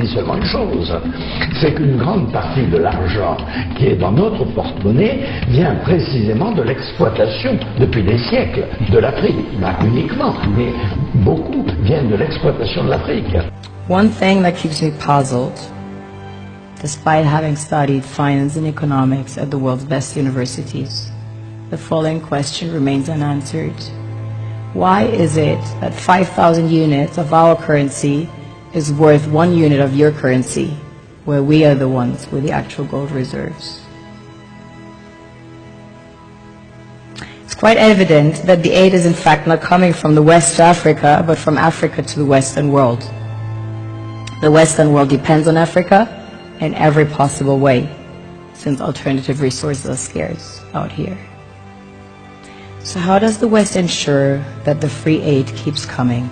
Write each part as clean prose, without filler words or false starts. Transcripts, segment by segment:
seulement une chose, c'est qu'une grande partie de l'argent qui est dans notre porte-monnaie vient précisément de l'exploitation depuis des siècles de l'Afrique. Pas uniquement, mais beaucoup viennent de l'exploitation de l'Afrique. One thing that keeps me puzzled, despite having studied finance and economics at the world's best universities, the following question remains unanswered. Why is it that 5,000 units of our currency is worth 1 unit of your currency, where we are the ones with the actual gold reserves? It's quite evident that the aid is in fact not coming from the West to Africa, but from Africa to the Western world. The Western world depends on Africa in every possible way, since alternative resources are scarce out here. So how does the West ensure that the free aid keeps coming?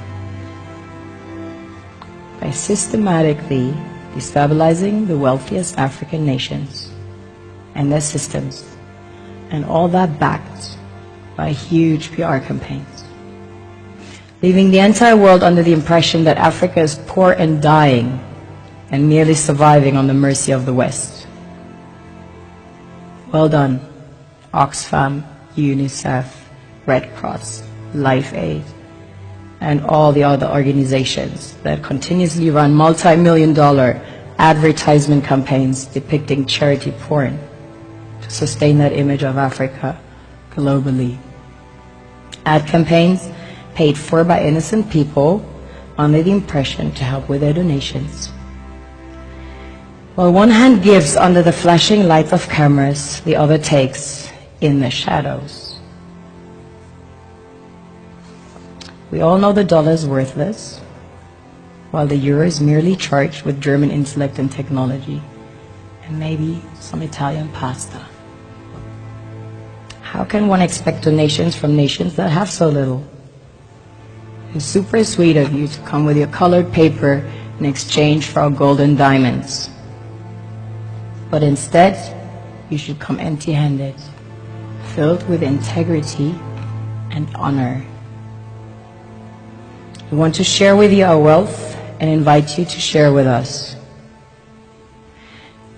By systematically destabilizing the wealthiest African nations and their systems, and all that backed by huge PR campaigns, leaving the entire world under the impression that Africa is poor and dying and merely surviving on the mercy of the West. Well done, Oxfam, UNICEF, Red Cross, Life Aid, and all the other organizations that continuously run multi-million-dollar advertisement campaigns depicting charity porn to sustain that image of Africa globally. Ad campaigns paid for by innocent people under the impression to help with their donations. While one hand gives under the flashing lights of cameras, the other takes in the shadows. We all know the dollar is worthless, while the euro is merely charged with German intellect and technology, and maybe some Italian pasta. How can one expect donations from nations that have so little? It's super sweet of you to come with your colored paper in exchange for our gold and diamonds. But instead, you should come empty-handed, filled with integrity and honor. We want to share with you our wealth and invite you to share with us.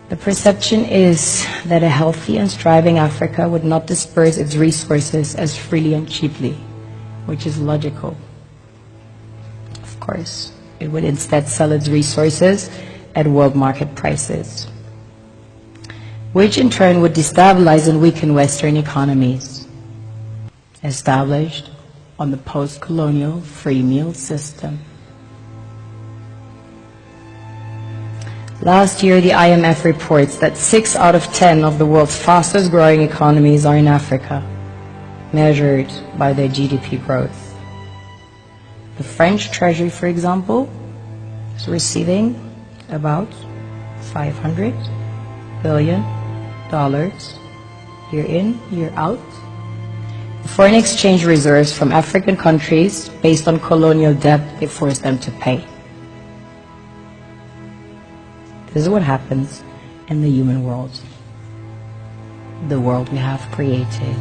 The perception is that a healthy and thriving Africa would not disperse its resources as freely and cheaply, which is logical. Of course, it would instead sell its resources at world market prices, which in turn would destabilize and weaken Western economies, established on the post-colonial free meal system. Last year, the IMF reports that 6 out of 10 of the world's fastest growing economies are in Africa, measured by their GDP growth. The French Treasury, for example, is receiving about $500 billion year in, year out. Foreign exchange reserves from African countries based on colonial debt they forced them to pay. This is what happens in the human world, the world we have created.